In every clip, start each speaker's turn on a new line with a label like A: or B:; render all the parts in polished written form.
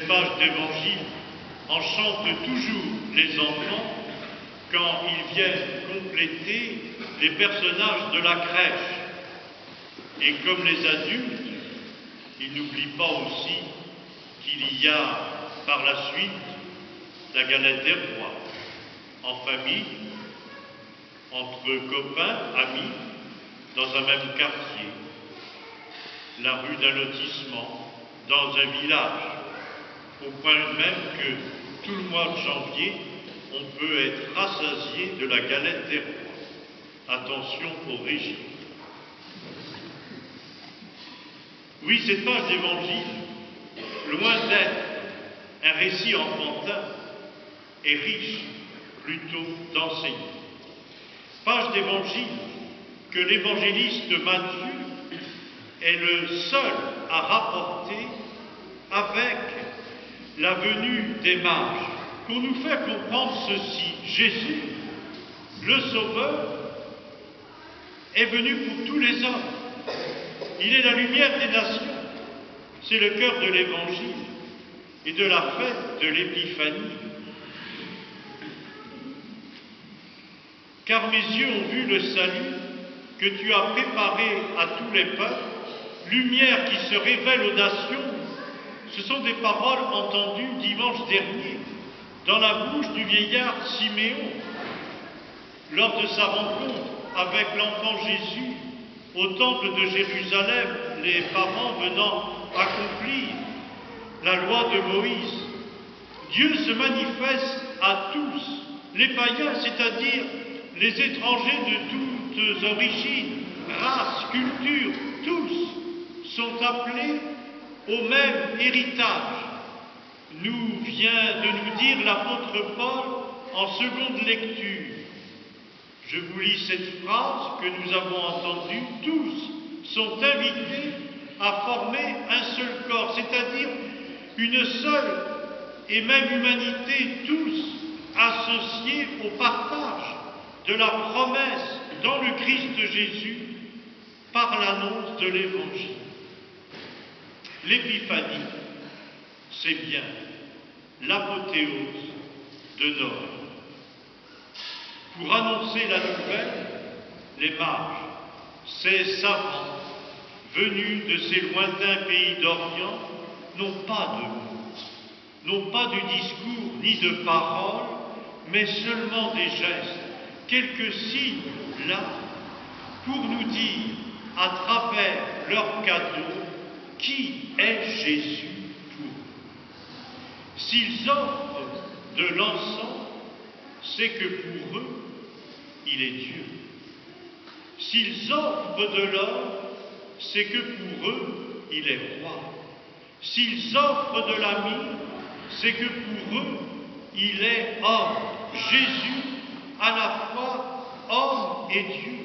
A: pages d'évangile enchantent toujours les enfants quand ils viennent compléter les personnages de la crèche. Et comme les adultes, ils n'oublient pas aussi qu'il y a par la suite la galette des rois, en famille, entre copains, amis, dans un même quartier, la rue d'un lotissement, dans un village, au point même que tout le mois de janvier, on peut être rassasié de la galette des rois. Attention au régime. Oui, cette page d'évangile, loin d'être un récit enfantin, est riche plutôt d'enseignements. Page d'évangile que l'évangéliste Matthieu est le seul à rapporter avec la venue des mages, pour nous faire comprendre ceci. Jésus, le Sauveur, est venu pour tous les hommes. Il est la lumière des nations. C'est le cœur de l'évangile et de la fête de l'Épiphanie. Car mes yeux ont vu le salut que tu as préparé à tous les peuples, lumière qui se révèle aux nations. Ce sont des paroles entendues dimanche dernier dans la bouche du vieillard Siméon, lors de sa rencontre avec l'enfant Jésus au temple de Jérusalem, les parents venant accomplir la loi de Moïse. Dieu se manifeste à tous, les païens, c'est-à-dire les étrangers de toutes origines, races, cultures, tous sont appelés au même héritage. Nous vient de nous dire l'apôtre Paul en seconde lecture. Je vous lis cette phrase que nous avons entendue. Tous sont invités à former un seul corps, c'est-à-dire une seule et même humanité, tous associés au partage de la promesse dans le Christ Jésus par l'annonce de l'Évangile. L'épiphanie, c'est bien l'apothéose de Noël. Pour annoncer la nouvelle, les mages, ces savants venus de ces lointains pays d'Orient, n'ont pas de mots, n'ont pas de discours ni de paroles, mais seulement des gestes, quelques signes là, pour nous dire, à travers leurs cadeaux, qui est Jésus pour eux. S'ils offrent de l'encens, c'est que pour eux, il est Dieu. S'ils offrent de l'or, c'est que pour eux, il est roi. S'ils offrent de la myrrhe, c'est que pour eux, il est homme. Jésus, à la fois homme et Dieu.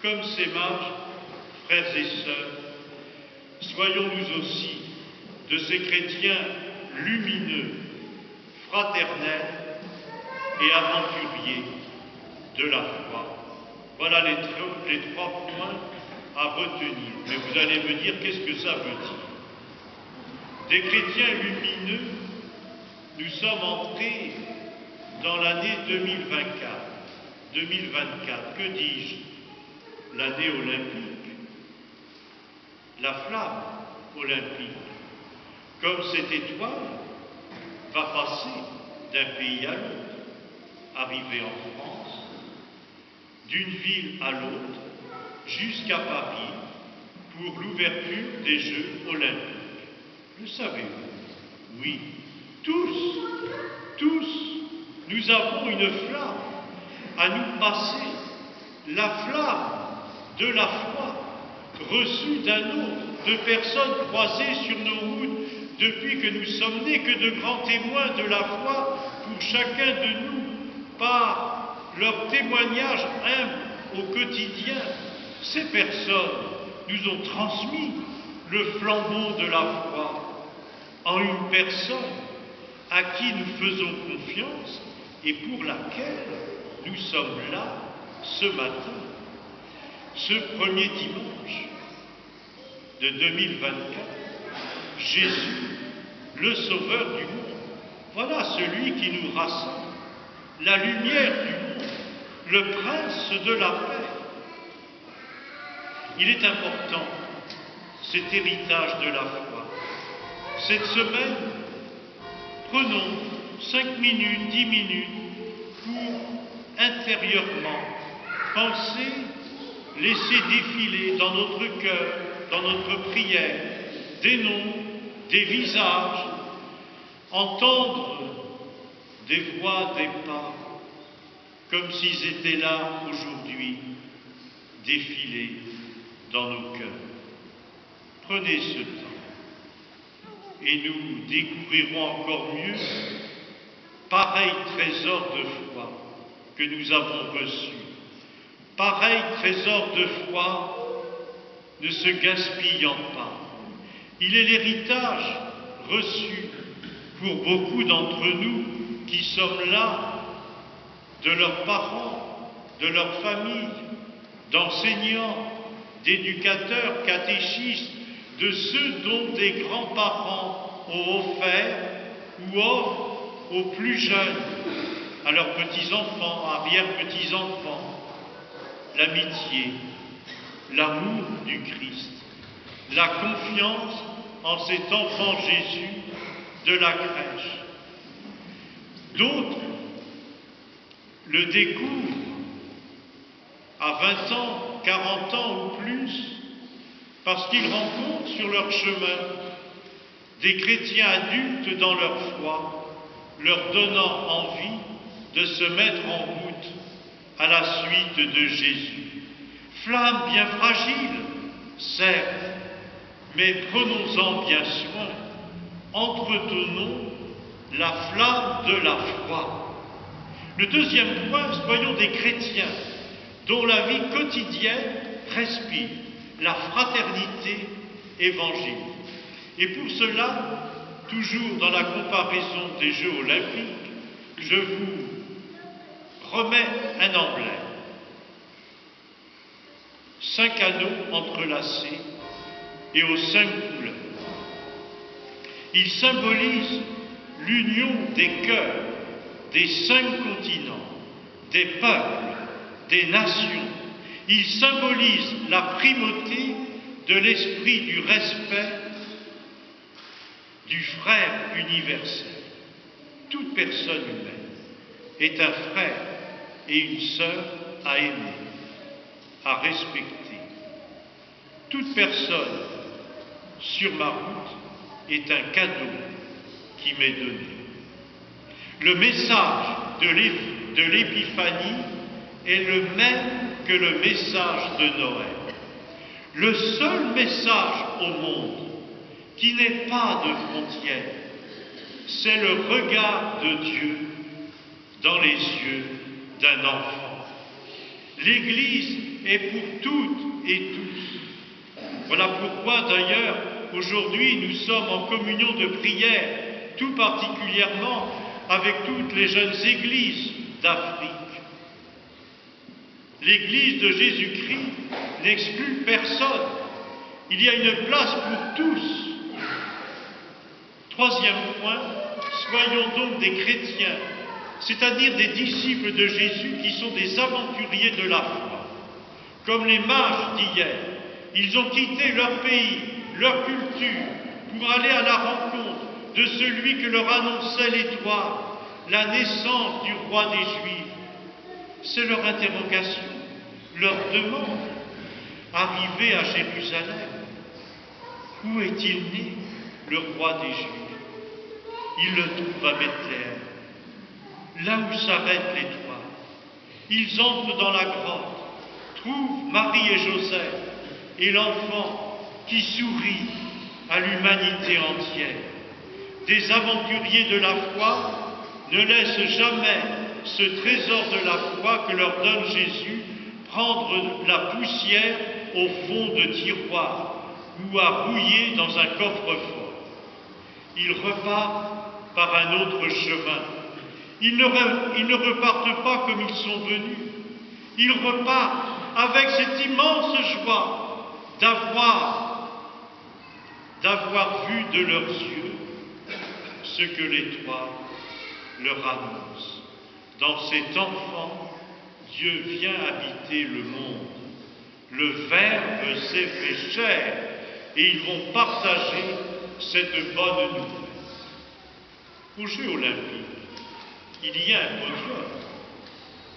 A: Comme ces mages, frères et sœurs, soyons-nous aussi de ces chrétiens lumineux, fraternels et aventuriers de la foi. Voilà les trois points à retenir. Mais vous allez me dire, qu'est-ce que ça veut dire? Des chrétiens lumineux, nous sommes entrés dans l'année 2024. 2024, que dis-je? L'année olympique. La flamme olympique. Comme cette étoile va passer d'un pays à l'autre, arriver en France, d'une ville à l'autre, jusqu'à Paris, pour l'ouverture des Jeux olympiques. Le savez-vous? Oui, tous, nous avons une flamme à nous passer, la flamme de la foi, reçue d'un autre, de personnes croisées sur nos routes depuis que nous sommes nés, que de grands témoins de la foi pour chacun de nous, par leur témoignage humble au quotidien. Ces personnes nous ont transmis le flambeau de la foi en une personne à qui nous faisons confiance et pour laquelle nous sommes là ce matin, ce premier dimanche de 2024. Jésus, le Sauveur du monde. Voilà celui qui nous rassemble, la lumière du monde, le prince de la paix. Il est important, cet héritage de la foi. Cette semaine, prenons 5 minutes, 10 minutes pour intérieurement penser, laisser défiler dans notre cœur, dans notre prière, des noms, des visages, entendre des voix, des pas, comme s'ils étaient là aujourd'hui, défiler dans nos cœurs. Prenez ce temps et nous découvrirons encore mieux pareil trésor de foi que nous avons reçu. Pareil trésor de foi ne se gaspillant pas. Il est l'héritage reçu pour beaucoup d'entre nous qui sommes là, de leurs parents, de leur famille, d'enseignants, d'éducateurs, catéchistes, de ceux dont des grands-parents ont offert ou offrent aux plus jeunes, à leurs petits-enfants, arrière-petits-enfants, l'amitié, l'amour du Christ, la confiance en cet enfant Jésus de la crèche. D'autres le découvrent à 20 ans, 40 ans ou plus, parce qu'ils rencontrent sur leur chemin des chrétiens adultes dans leur foi, leur donnant envie de se mettre en route à la suite de Jésus. Flamme bien fragile, certes, mais prenons-en bien soin, entretenons la flamme de la foi. Le deuxième point, soyons des chrétiens dont la vie quotidienne respire la fraternité évangélique. Et pour cela, toujours dans la comparaison des Jeux olympiques, je vous remets un emblème. 5 anneaux entrelacés et aux 5 couleurs. Il symbolise l'union des cœurs des 5 continents, des peuples, des nations. Il symbolise la primauté de l'esprit du respect du frère universel. Toute personne humaine est un frère et une sœur à aimer, à respecter. Toute personne sur ma route est un cadeau qui m'est donné. Le message de l'Épiphanie est le même que le message de Noël. Le seul message au monde qui n'ait pas de frontières, c'est le regard de Dieu dans les yeux d'un enfant. L'Église est pour toutes et tous. Voilà pourquoi d'ailleurs aujourd'hui nous sommes en communion de prière, tout particulièrement avec toutes les jeunes églises d'Afrique. L'Église de Jésus-Christ n'exclut personne. Il y a une place pour tous. Troisième point, soyons donc des chrétiens, c'est-à-dire des disciples de Jésus qui sont des aventuriers de la foi. Comme les mages d'hier, ils ont quitté leur pays, leur culture, pour aller à la rencontre de celui que leur annonçait l'étoile, la naissance du roi des Juifs. C'est leur interrogation, leur demande. Arrivé à Jérusalem, où est-il né, le roi des Juifs? Ils le trouvent à Bethléem, là où s'arrête l'étoile. Ils entrent dans la grotte, trouvent Marie et Joseph et l'enfant qui sourit à l'humanité entière. Des aventuriers de la foi ne laissent jamais ce trésor de la foi que leur donne Jésus prendre la poussière au fond de tiroirs ou à rouiller dans un coffre-fort. Ils repartent par un autre chemin. Ils ne repartent pas comme ils sont venus. Ils repartent avec cette immense joie d'avoir vu de leurs yeux ce que l'étoile leur annonce. Dans cet enfant, Dieu vient habiter le monde. Le Verbe s'est fait chair et ils vont partager cette bonne nouvelle. Aux Jeux olympiques, il y a un podium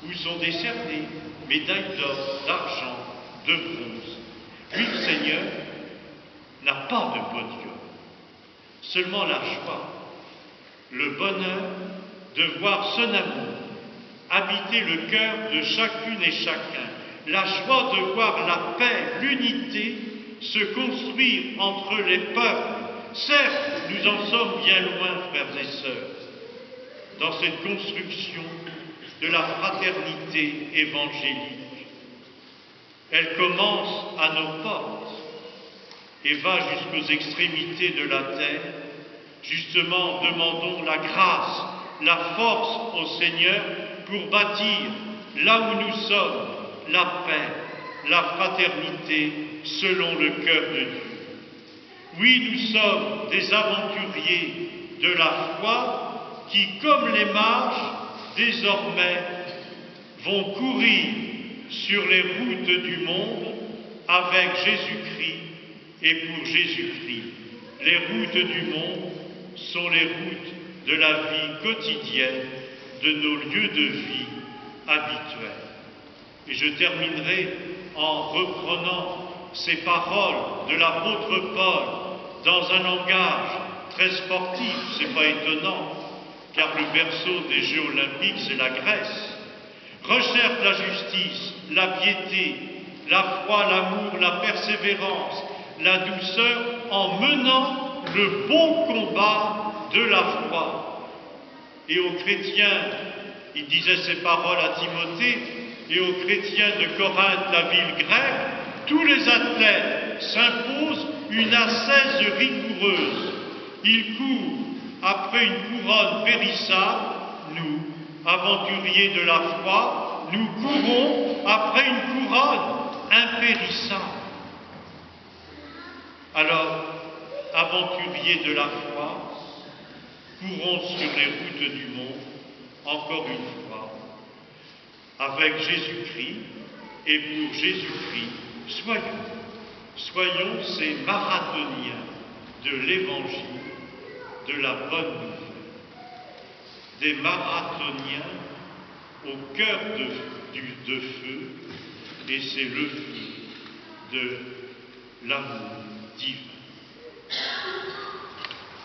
A: où sont décernées médailles d'or, d'argent, de bronze. Lui, le Seigneur, n'a pas de podium, seulement la joie, le bonheur de voir son amour habiter le cœur de chacune et chacun, la joie de voir la paix, l'unité se construire entre les peuples. Certes, nous en sommes bien loin, frères et sœurs, dans cette construction de la fraternité évangélique. Elle commence à nos portes et va jusqu'aux extrémités de la terre. Justement, demandons la grâce, la force au Seigneur pour bâtir, là où nous sommes, la paix, la fraternité selon le cœur de Dieu. Oui, nous sommes des aventuriers de la foi qui, comme les mages, désormais vont courir sur les routes du monde avec Jésus-Christ et pour Jésus-Christ. Les routes du monde sont les routes de la vie quotidienne, de nos lieux de vie habituels. Et je terminerai en reprenant ces paroles de l'apôtre Paul dans un langage très sportif, c'est pas étonnant, car le berceau des Jeux olympiques, c'est la Grèce. Recherche la justice, la piété, la foi, l'amour, la persévérance, la douceur, en menant le bon combat de la foi. Et aux chrétiens, il disait ces paroles à Timothée, et aux chrétiens de Corinthe, la ville grecque, tous les athlètes s'imposent une ascèse rigoureuse. Ils courent après une couronne périssable. Nous, aventuriers de la foi, nous courons après une couronne impérissable. Alors, aventuriers de la foi, courons sur les routes du monde, encore une fois, avec Jésus-Christ et pour Jésus-Christ, soyons ces marathoniens de l'Évangile, de la bonne nouvelle, des marathoniens au cœur de feu, et c'est le feu de l'amour divin.